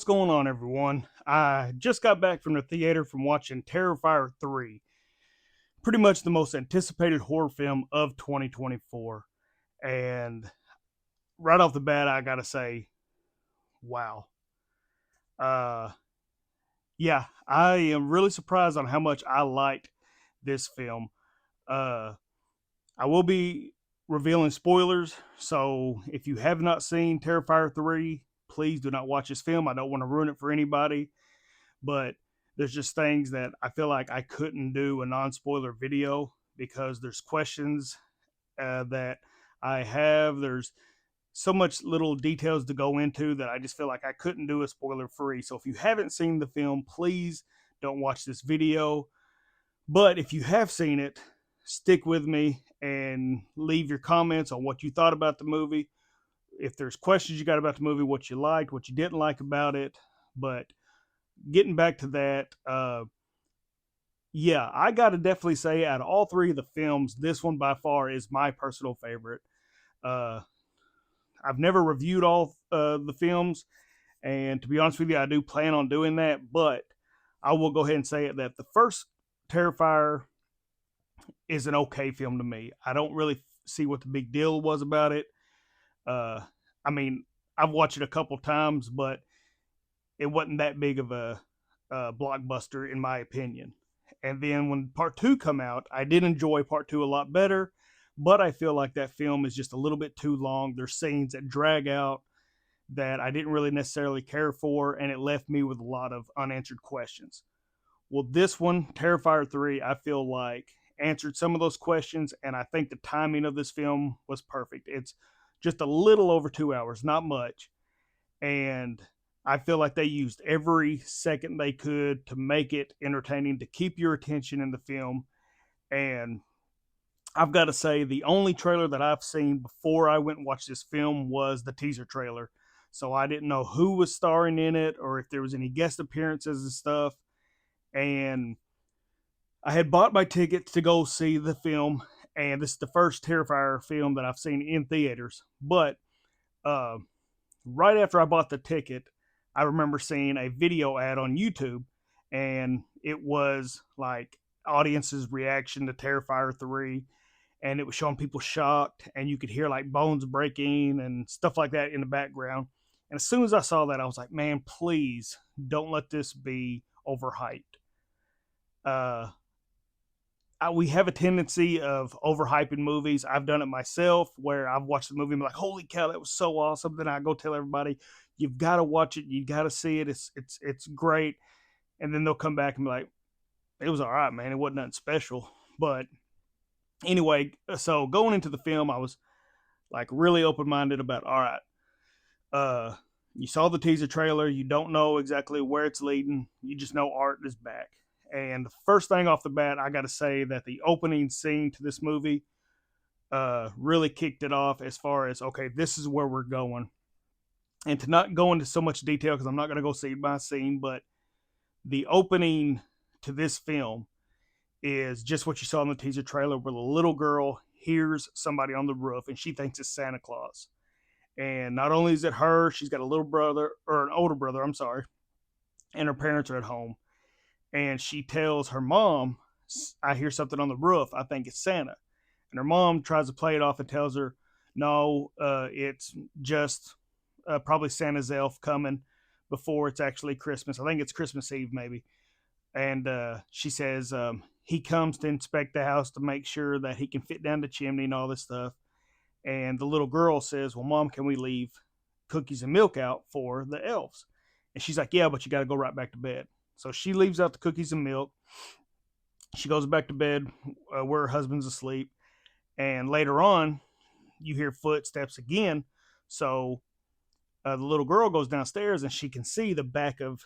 going on, everyone? I just got back from the theater from watching Terrifier 3, pretty much the most anticipated horror film of 2024. And right off the bat, I gotta say, wow. Uh, yeah, I am really surprised on how much I liked this film. Uh, I will be revealing spoilers, so if you have not seen Terrifier 3, please do not watch this film. I don't want to ruin it for anybody. But there's just things that I feel like I couldn't do a non-spoiler video because there's questions that I have. There's so much little details to go into that I just feel like I couldn't do a spoiler free. So if you haven't seen the film, please don't watch this video. But if you have seen it, stick with me and leave your comments on what you thought about the movie. If there's questions you got about the movie, what you liked, what you didn't like about it. But getting back to that, yeah, I got to definitely say, out of all three of the films, this one by far is my personal favorite. Uh, I've never reviewed all the films, and to be honest with you, I do plan on doing that. But I will go ahead and say it that the first Terrifier is an okay film to me. I don't really see what the big deal was about it. Uh, I mean, I've watched it a couple times, but it wasn't that big of a blockbuster in my opinion. And then when part two come out, I did enjoy part two a lot better, but I feel like that film is just a little bit too long. There's scenes that drag out that I didn't really necessarily care for, and it left me with a lot of unanswered questions. Well, this one, Terrifier 3, I feel like answered some of those questions, and I think the timing of this film was perfect. It's just a little over 2 hours, not much. And I feel like they used every second they could to make it entertaining, to keep your attention in the film. And I've got to say, the only trailer that I've seen before I went and watched this film was the teaser trailer. So I didn't know who was starring in it or if there was any guest appearances and stuff. And I had bought my tickets to go see the film, and this is the first Terrifier film that I've seen in theaters. But uh, right after I bought the ticket, I remember seeing a video ad on YouTube, and it was like audience's reaction to Terrifier 3, and it was showing people shocked, and you could hear like bones breaking and stuff like that in the background. And as soon as I saw that, I was like, man, please don't let this be overhyped. Uh, we have a tendency of overhyping movies. I've done it myself where I've watched the movie and I'm like, holy cow, that was so awesome. Then I go tell everybody, you've got to watch it, you got to see it. It's great. And then they'll come back and be like, it was all right, man. It wasn't nothing special. But anyway, so going into the film, I was like really open minded about, all right, you saw the teaser trailer, you don't know exactly where it's leading, you just know Art is back. And the first thing off the bat, I got to say that the opening scene to this movie really kicked it off as far as, okay, this is where we're going. And to not go into so much detail, because I'm not going to go scene by scene, but the opening to this film is just what you saw in the teaser trailer, where the little girl hears somebody on the roof and she thinks it's Santa Claus. And not only is it her, she's got a little brother, or an older brother, I'm sorry, and her parents are at home. And she tells her mom, I hear something on the roof, I think it's Santa. And her mom tries to play it off and tells her, no, it's just probably Santa's elf coming before it's actually Christmas. I think it's Christmas Eve maybe. And she says he comes to inspect the house to make sure that he can fit down the chimney and all this stuff. And the little girl says, well, Mom, can we leave cookies and milk out for the elves? And she's like, yeah, but you got to go right back to bed. So she leaves out the cookies and milk. She goes back to bed where her husband's asleep. And later on, you hear footsteps again. So the little girl goes downstairs and she can see the back of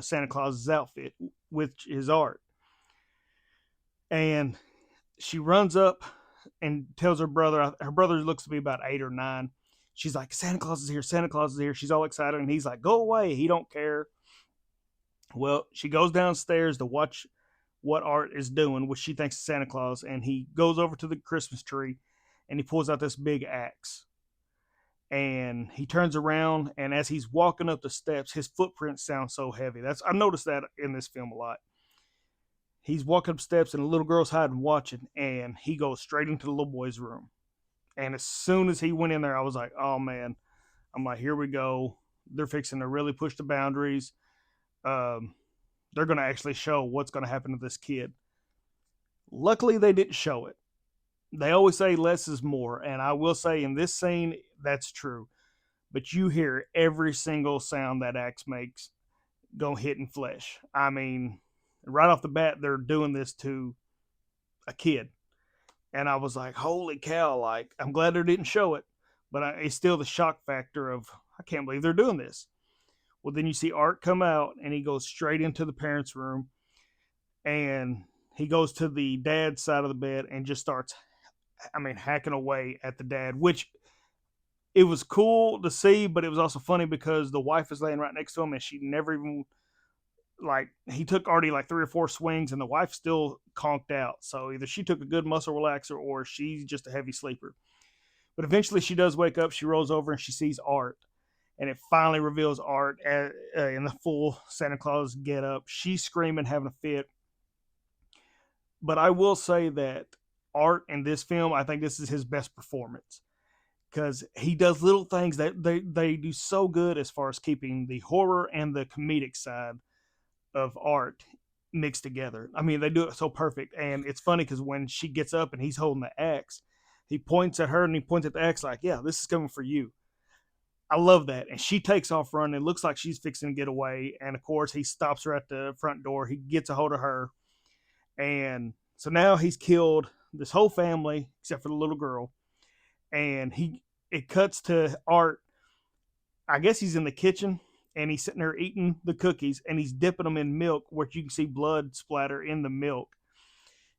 Santa Claus's outfit with his art. And she runs up and tells her brother looks to be about 8 or 9. She's like, Santa Claus is here, Santa Claus is here. She's all excited. And he's like, go away. He don't care. Well, she goes downstairs to watch what Art is doing, which she thinks is Santa Claus, and he goes over to the Christmas tree and he pulls out this big axe. and he turns around, and as he's walking up the steps, his footprints sound so heavy. That's I've noticed that in this film a lot. He's walking up steps, and the little girl's hiding watching, and he goes straight into the little boy's room. And as soon as he went in there, I was like, oh man. I'm like, here we go. They're fixing to really push the boundaries. Um, they're going to actually show what's going to happen to this kid. Luckily, they didn't show it. They always say less is more, and I will say in this scene, that's true. But you hear every single sound that axe makes go hitting flesh. I mean, right off the bat, they're doing this to a kid. And I was like, holy cow, like, I'm glad they didn't show it. But it's still the shock factor of, I can't believe they're doing this. Well, then you see Art come out, and he goes straight into the parents' room, and he goes to the dad's side of the bed and just starts, I mean, hacking away at the dad, which it was cool to see, but it was also funny because the wife is laying right next to him, and she never even, like, he took already like 3 or 4 swings, and the wife still conked out. So either she took a good muscle relaxer or she's just a heavy sleeper. But eventually she does wake up. She rolls over and she sees Art, and it finally reveals Art in the full Santa Claus get up. She's screaming, having a fit. But I will say that Art in this film, I think this is his best performance, because he does little things that they do so good as far as keeping the horror and the comedic side of Art mixed together. I mean, they do it so perfect. And it's funny because when she gets up and he's holding the axe, he points at her and he points at the axe like, yeah, this is coming for you. I love that. And she takes off running. It looks like she's fixing to get away. And of course, he stops her at the front door. He gets a hold of her. And so now he's killed this whole family except for the little girl. And it cuts to Art. I guess he's in the kitchen, and he's sitting there eating the cookies, and he's dipping them in milk where you can see blood splatter in the milk.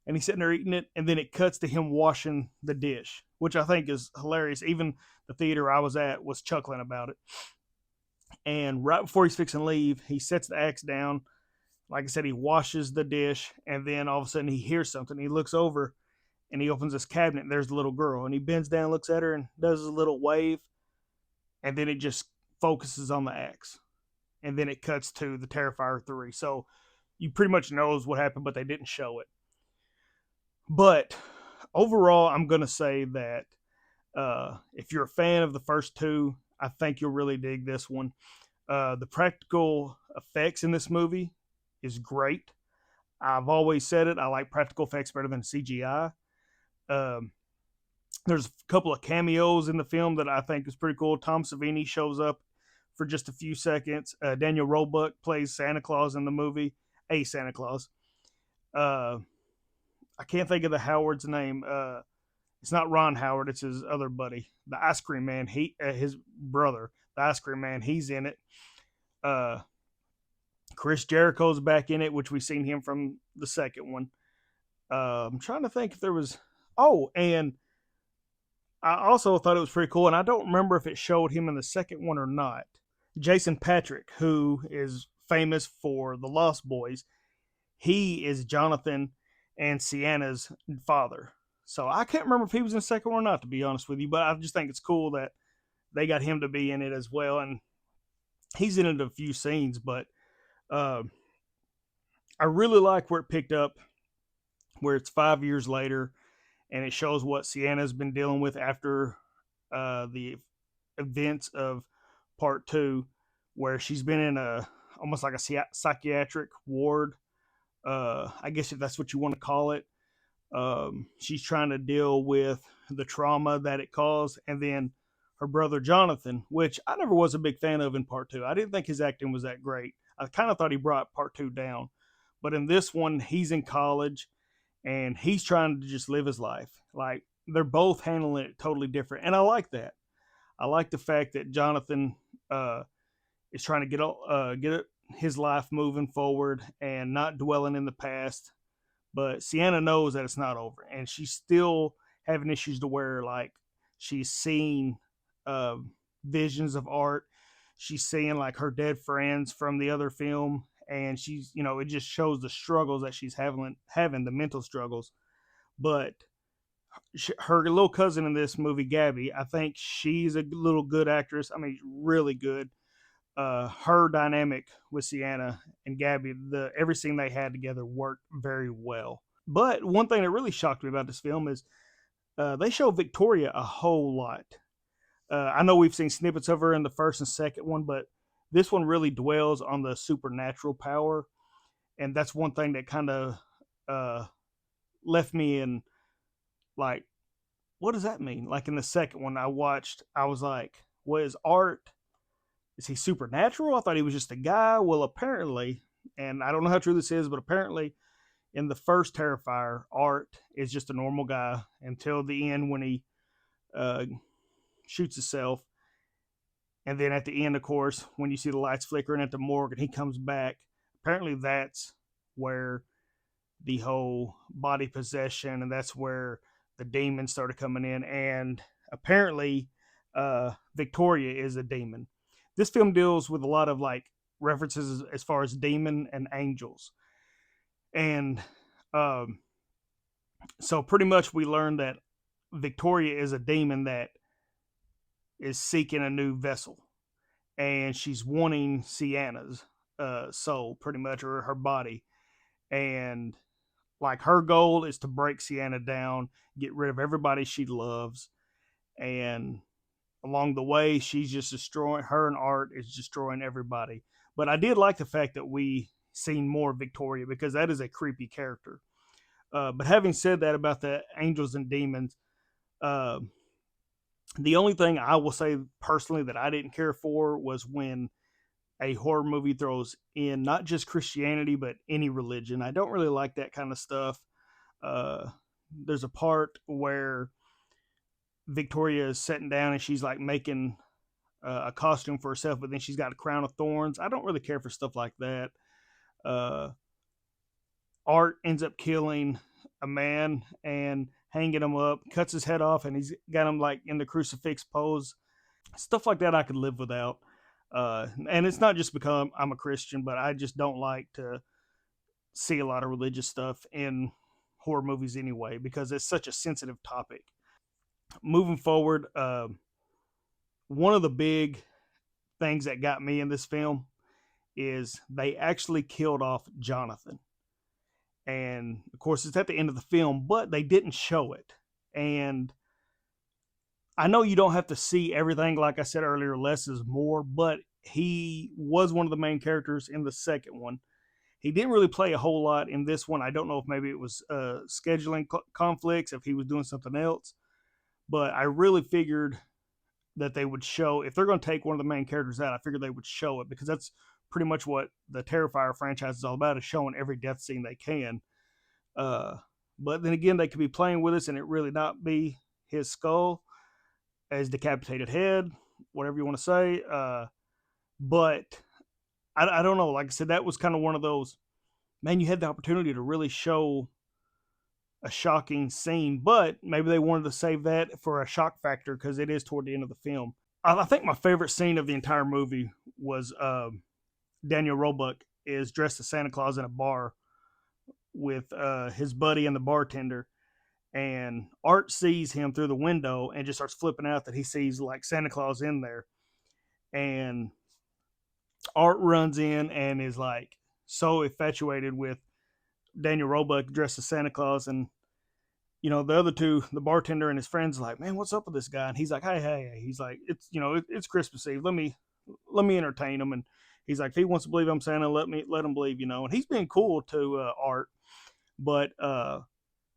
And he's sitting there eating it, and then it cuts to him washing the dish, which I think is hilarious. Even the theater I was at was chuckling about it. And right before he's fixing to leave, he sets the axe down. Like I said, he washes the dish, and then all of a sudden he hears something. He looks over, and he opens this cabinet, and there's the little girl. And he bends down, looks at her, and does a little wave, and then it just focuses on the axe. And then it cuts to the Terrifier 3. So you pretty much knows what happened, but they didn't show it. But overall, I'm going to say that if you're a fan of the first two, I think you'll really dig this one. The practical effects in this movie is great. I've always said it. I like practical effects better than CGI. There's a couple of cameos in the film that I think is pretty cool. Tom Savini shows up for just a few seconds. Daniel Roebuck plays Santa Claus in the movie, a Santa Claus. I can't think of the Howard's name. It's not Ron Howard. It's his other buddy, the Ice Cream Man. His brother, the Ice Cream Man. He's in it. Chris Jericho's back in it, which we've seen him from the second one. I'm trying to think if there was. Oh, and I also thought it was pretty cool, and I don't remember if it showed him in the second one or not. Jason Patric, who is famous for The Lost Boys, he is Jonathan and Sienna's father. So I can't remember if he was in the second one or not, to be honest with you, but I just think it's cool that they got him to be in it as well. And he's in it a few scenes, but I really like where it picked up, where it's 5 years later, and it shows what Sienna's been dealing with after the events of part 2, where she's been in almost like a psychiatric ward. I guess if that's what you want to call it. She's trying to deal with the trauma that it caused, and then her brother Jonathan, which I never was a big fan of in part 2. I didn't think his acting was that great. I kind of thought he brought part 2 down, but in this one, he's in college and he's trying to just live his life. Like, they're both handling it totally different, and I like that. I like the fact that Jonathan is trying to get his life moving forward and not dwelling in the past. But Sienna knows that it's not over, and she's still having issues to where, like, she's seeing visions of Art. She's seeing, like, her dead friends from the other film, and she's, it just shows the struggles that she's having, the mental struggles. But her little cousin in this movie, Gabby, I think she's a little good actress. I mean, really good. Her dynamic with Sienna and Gabby, the every scene they had together worked very well. But one thing that really shocked me about this film is they show Victoria a whole lot. I know we've seen snippets of her in the first and second one, but this one really dwells on the supernatural power, and that's one thing that kind of uh, left me in like, what does that mean? Like in the second one I watched, I was like, what is Art? Is he supernatural? I thought he was just a guy. Well, apparently, and I don't know how true this is, but apparently in the first Terrifier, Art is just a normal guy until the end when he uh, shoots himself. And then at the end, of course, when you see the lights flickering at the morgue and he comes back, apparently that's where the whole body possession and that's where the demons started coming in. And apparently, Victoria is a demon. This film deals with a lot of like references as far as demon and angels. And um, so pretty much we learned that Victoria is a demon that is seeking a new vessel, and she's wanting Sienna's soul, pretty much, or her body. And like her goal is to break Sienna down, get rid of everybody she loves, and along the way, she's just destroying her and Art is destroying everybody. But I did like the fact that we seen more of Victoria because that is a creepy character. But having said that about the angels and demons, uh, the only thing I will say personally that I didn't care for was when a horror movie throws in not just Christianity but any religion. I don't really like that kind of stuff. Uh, there's a part where Victoria is sitting down and she's like making a costume for herself, but then she's got a crown of thorns. I don't really care for stuff like that. Uh, Art ends up killing a man and hanging him up, cuts his head off, and he's got him like in the crucifix pose. Stuff like that I could live without. And it's not just because I'm a Christian, but I just don't like to see a lot of religious stuff in horror movies anyway because it's such a sensitive topic. Moving forward, one of the big things that got me in this film is they actually killed off Jonathan. And of course, it's at the end of the film, but they didn't show it. And I know you don't have to see everything, like I said earlier, less is more, but he was one of the main characters in the second one. He didn't really play a whole lot in this one. I don't know if maybe it was scheduling conflicts, if he was doing something else, but I really figured that they would show, if they're going to take one of the main characters out, I figured they would show it because that's pretty much what the Terrifier franchise is all about, is showing every death scene they can. Uh, but then again, they could be playing with us and it really not be his skull as decapitated head, whatever you want to say. But I don't know. Like I said, that was kind of one of those, man, you had the opportunity to really show a shocking scene, but maybe they wanted to save that for a shock factor because it is toward the end of the film. I think my favorite scene of the entire movie was Daniel Roebuck is dressed as Santa Claus in a bar with his buddy and the bartender. And Art sees him through the window and just starts flipping out that he sees like Santa Claus in there. And Art runs in and is like so infatuated with Daniel Roebuck dressed as Santa Claus. And, you know, the other two, the bartender and his friends, like, man, what's up with this guy? And he's like, hey. He's like, it's, you know, it's Christmas Eve. Let me entertain him. And he's like, if he wants to believe I'm Santa, let him believe, you know. And he's being cool to Art. But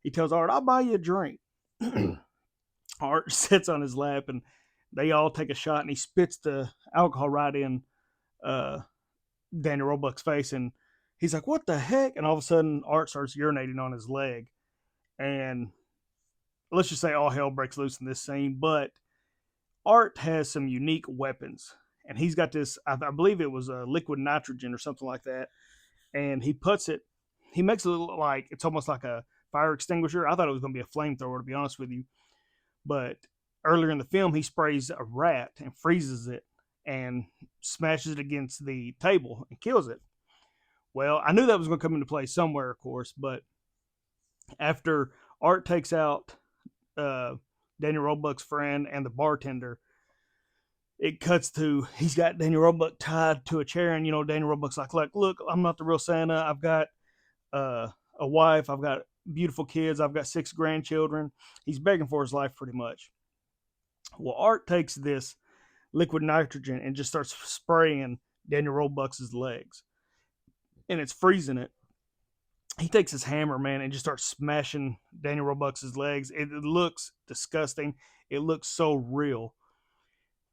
he tells Art, I'll buy you a drink. Art sits on his lap and they all take a shot and he spits the alcohol right in uh, Daniel Roebuck's face. And he's like, what the heck? And all of a sudden, Art starts urinating on his leg. And let's just say all hell breaks loose in this scene. But Art has some unique weapons. And he's got this, I believe it was a liquid nitrogen or something like that. And he puts it, he makes it look like it's almost like a fire extinguisher. I thought it was going to be a flamethrower, to be honest with you. But earlier in the film, he sprays a rat and freezes it and smashes it against the table and kills it. Well, I knew that was going to come into play somewhere, of course, but after Art takes out Daniel Roebuck's friend and the bartender, it cuts to he's got Daniel Roebuck tied to a chair, and Daniel Roebuck's like, look, I'm not the real Santa. I've got uh, a wife, I've got beautiful kids, I've got 6 grandchildren. He's begging for his life pretty much. Well, Art takes this liquid nitrogen and just starts spraying Daniel Roebuck's legs, and it's freezing it. He takes his hammer, man, and just starts smashing Daniel Roebuck's legs. It looks disgusting. It looks so real.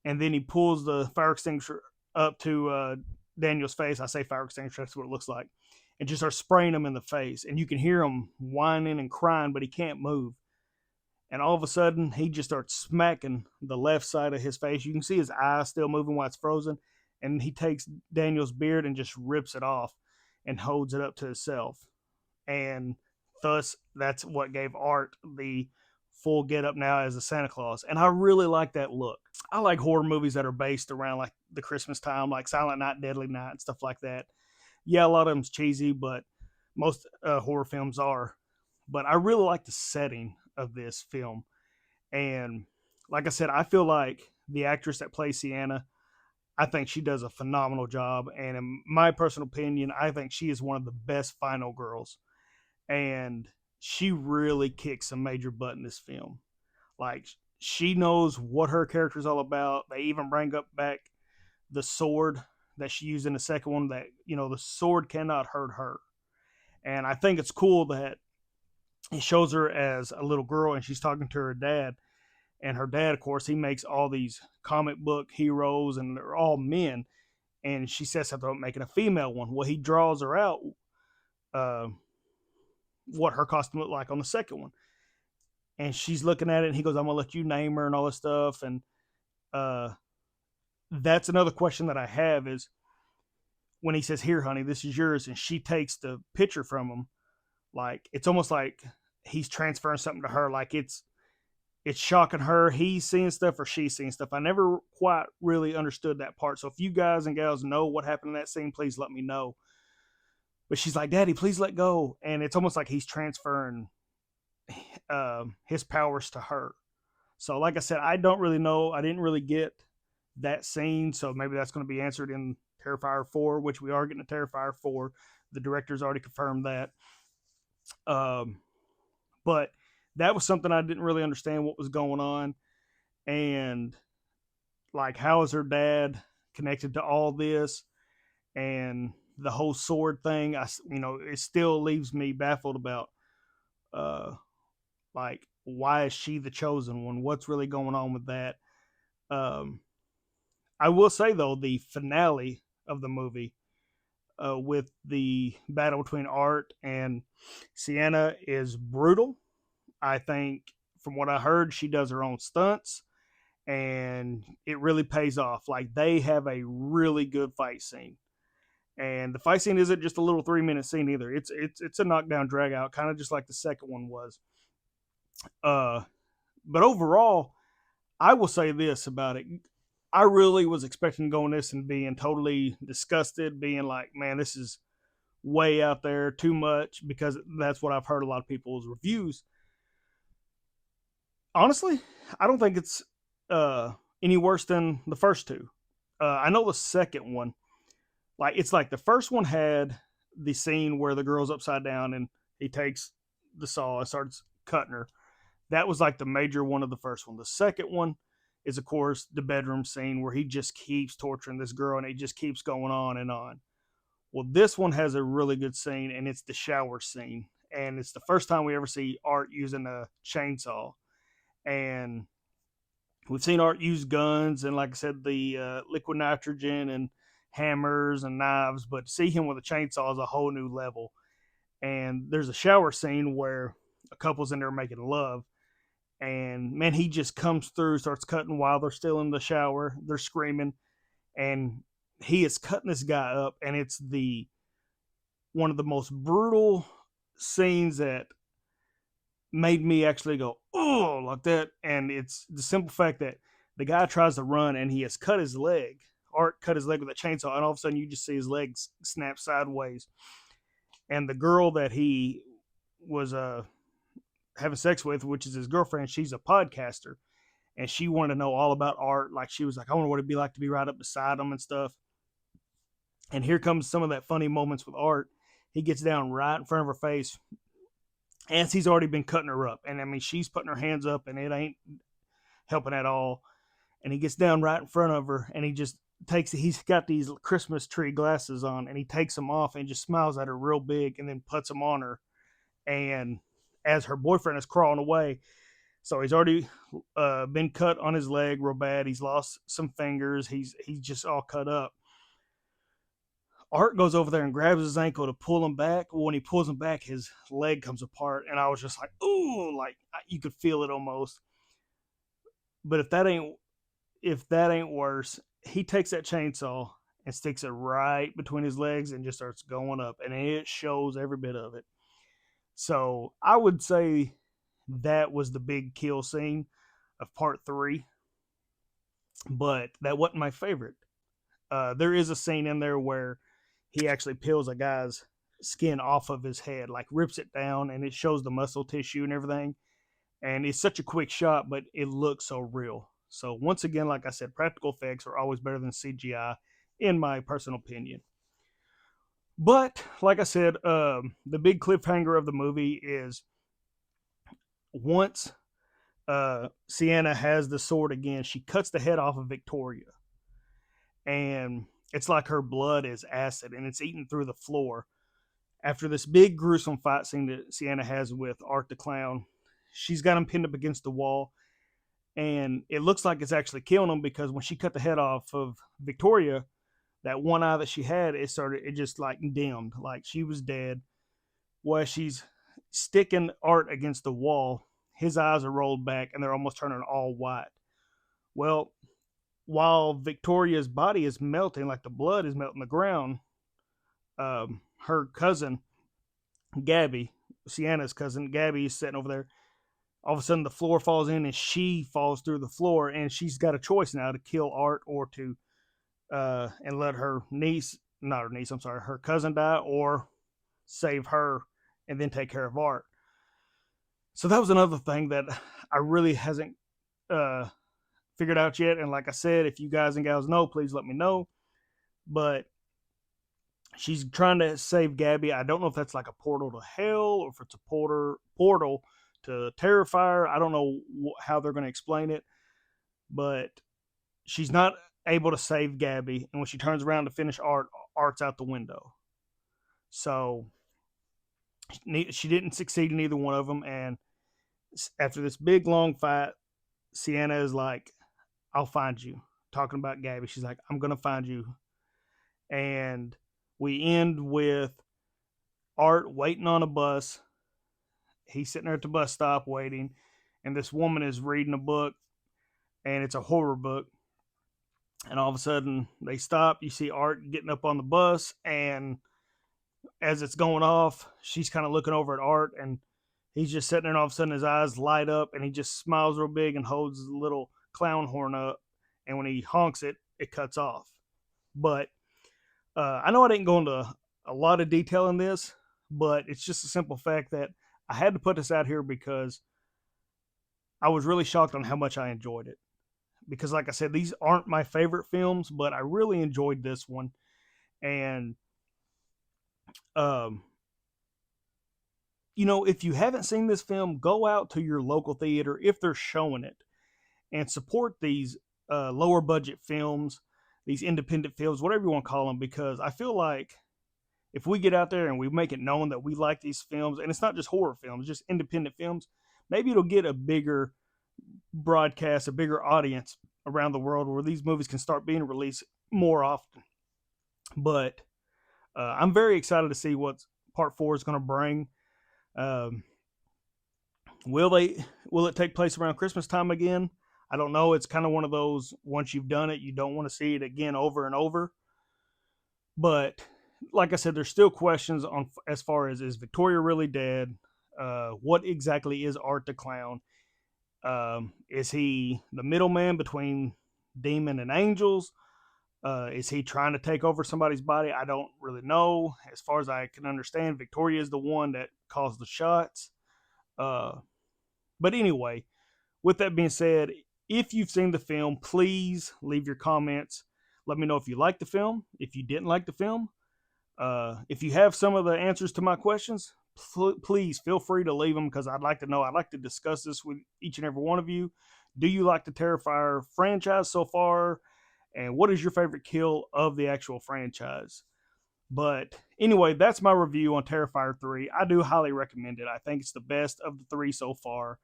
And then he pulls the fire extinguisher up to Daniel's face. I say fire extinguisher, that's what it looks like. And just starts spraying him in the face. And you can hear him whining and crying, but he can't move. And all of a sudden, he just starts smacking the left side of his face. You can see his eyes still moving while it's frozen. And he takes Daniel's beard and just rips it off and holds it up to himself. And thus, that's what gave Art the full get up now as a Santa Claus. And I really like that look. I like horror movies that are based around like the Christmas time, like Silent Night, Deadly Night, and stuff like that. Yeah, a lot of them's cheesy, but most horror films are. But I really like the setting of this film. And like I said, I feel like the actress that plays Sienna, I think she does a phenomenal job. And in my personal opinion, I think she is one of the best final girls. And she really kicks some major butt in this film. Like, she knows what her character is all about. They even bring up back the sword that she used in the second one, that, the sword cannot hurt her. And I think it's cool that it shows her as a little girl and she's talking to her dad. And her dad, of course, he makes all these comic book heroes and they're all men. And she says something about making a female one. Well, he draws her out uh, what her costume looked like on the second one. And she's looking at it and he goes, I'm going to let you name her and all this stuff. And uh, that's another question that I have is when he says, here, honey, this is yours. And she takes the picture from him. Like, it's almost like he's transferring something to her. Like it's shocking her. He's seeing stuff or she's seeing stuff. I never quite really understood that part. So if you guys and gals know what happened in that scene, please let me know. But she's like, Daddy, please let go. And it's almost like he's transferring his powers to her. So like I said, I don't really know. I didn't really get that scene. So maybe that's going to be answered in Terrifier 4, which we are getting a Terrifier 4. The director's already confirmed that. But that was something I didn't really understand what was going on. And like, how is her dad connected to all this? And the whole sword thing, it still leaves me baffled about, like, why is she the chosen one? What's really going on with that? I will say though, the finale of the movie, with the battle between Art and Sienna is brutal. I think from what I heard, she does her own stunts and it really pays off. Like, they have a really good fight scene. And the fight scene isn't just a little 3-minute scene either. It's a knockdown drag out, kind of just like the second one was. But overall, I will say this about it. I really was expecting going this and being totally disgusted, being like, man, this is way out there, too much, because that's what I've heard a lot of people's reviews. Honestly, I don't think it's any worse than the first two. I know the second one, like, it's like the first one had the scene where the girl's upside down and he takes the saw and starts cutting her. That was like the major one of the first one. The second one is, of course, the bedroom scene where he just keeps torturing this girl and it just keeps going on and on. Well, this one has a really good scene, and it's the shower scene. And it's the first time we ever see Art using a chainsaw. And we've seen Art use guns and, like I said, the liquid nitrogen and hammers and knives, but to see him with a chainsaw is a whole new level. And there's a shower scene where a couple's in there making love, and man, he just comes through, starts cutting while they're still in the shower. They're screaming, and he is cutting this guy up, and it's the one of the most brutal scenes that made me actually go, oh, like that. And it's the simple fact that the guy tries to run and he has cut his leg. Art cut his leg with a chainsaw, and all of a sudden you just see his legs snap sideways. And the girl that he was having sex with, which is his girlfriend, she's a podcaster, and she wanted to know all about art. Like she was like, I wonder what it'd be like to be right up beside him and stuff. And here comes some of that funny moments with Art. He gets down right in front of her face, and he's already been cutting her up. And I mean, she's putting her hands up, and it ain't helping at all. And he gets down right in front of her, and he's got these Christmas tree glasses on, and he takes them off and just smiles at her real big, and then puts them on her. And as her boyfriend is crawling away, so he's already been cut on his leg real bad. He's lost some fingers. He's just all cut up. Art goes over there and grabs his ankle to pull him back. Well, when he pulls him back, his leg comes apart, and I was just like, "Ooh!" Like you could feel it almost. But if that ain't worse, he takes that chainsaw and sticks it right between his legs and just starts going up, and it shows every bit of it. So I would say that was the big kill scene of part three, but that wasn't my favorite. There is a scene in there where he actually peels a guy's skin off of his head, like rips it down, and it shows the muscle tissue and everything. And it's such a quick shot, but it looks so real. So once again, like I said, practical effects are always better than CGI, in my personal opinion. But like I said, the big cliffhanger of the movie is once Sienna has the sword again, she cuts the head off of Victoria, and it's like her blood is acid and it's eating through the floor. After this big gruesome fight scene that Sienna has with Art the Clown, she's got him pinned up against the wall, and it looks like it's actually killing him because when she cut the head off of Victoria, that one eye that she had, it just like dimmed, like she was dead. While she's sticking Art against the wall, his eyes are rolled back and they're almost turning all white. Well, while Victoria's body is melting, like the blood is melting the ground, her cousin Gabby, Sienna's cousin Gabby, is sitting over there. All of a sudden, the floor falls in and she falls through the floor, and she's got a choice now to kill Art or to and let her niece, not her niece, I'm sorry, her cousin die, or save her and then take care of Art. So that was another thing that I really hasn't uh, figured out yet. And like I said, if you guys and gals know, please let me know. But she's trying to save Gabby. I don't know if that's like a portal to hell or if it's a portal to Terrifier. I don't know how they're going to explain it, but she's not able to save Gabby. And when she turns around to finish Art's out the window. So she didn't succeed in either one of them. And after this big long fight, Sienna is like, I'll find you. Talking about Gabby. She's like, I'm going to find you. And we end with Art waiting on a bus. He's sitting there at the bus stop waiting. And this woman is reading a book. And it's a horror book. And all of a sudden, they stop. You see Art getting up on the bus. And as it's going off, she's kind of looking over at Art. And he's just sitting there, and all of a sudden his eyes light up. And he just smiles real big and holds his little clown horn up. And when he honks it, it cuts off. But I know I didn't go into a lot of detail in this, but it's just a simple fact that I had to put this out here because I was really shocked on how much I enjoyed it. Because, like I said, these aren't my favorite films, but I really enjoyed this one. And, if you haven't seen this film, go out to your local theater if they're showing it and support these lower budget films, these independent films, whatever you want to call them, because I feel like if we get out there and we make it known that we like these films, and it's not just horror films, just independent films, maybe it'll get a bigger broadcast, a bigger audience around the world where these movies can start being released more often. But I'm very excited to see what part 4 is going to bring. Will it take place around Christmas time again? I don't know. It's kind of one of those, once you've done it, you don't want to see it again over and over. But like I said, there's still questions on as far as, is Victoria really dead? What exactly is Art the Clown? Is he the middleman between demon and angels? Is he trying to take over somebody's body? I don't really know. As far as I can understand, Victoria is the one that caused the shots. But anyway, with that being said, if you've seen the film, please leave your comments. Let me know if you liked the film, if you didn't like the film. If you have some of the answers to my questions, please feel free to leave them because I'd like to know. I'd like to discuss this with each and every one of you. Do you like the Terrifier franchise so far? And what is your favorite kill of the actual franchise? But anyway, that's my review on Terrifier 3. I do highly recommend it. I think it's the best of the three so far.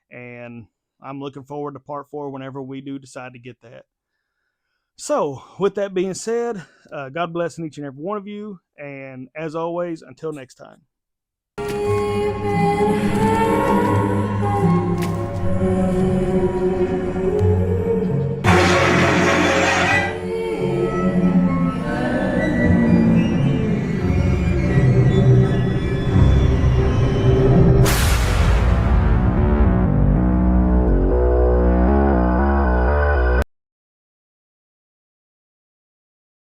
And I'm looking forward to part 4 whenever we do decide to get that. So, with that being said, God bless each and every one of you. And as always, until next time.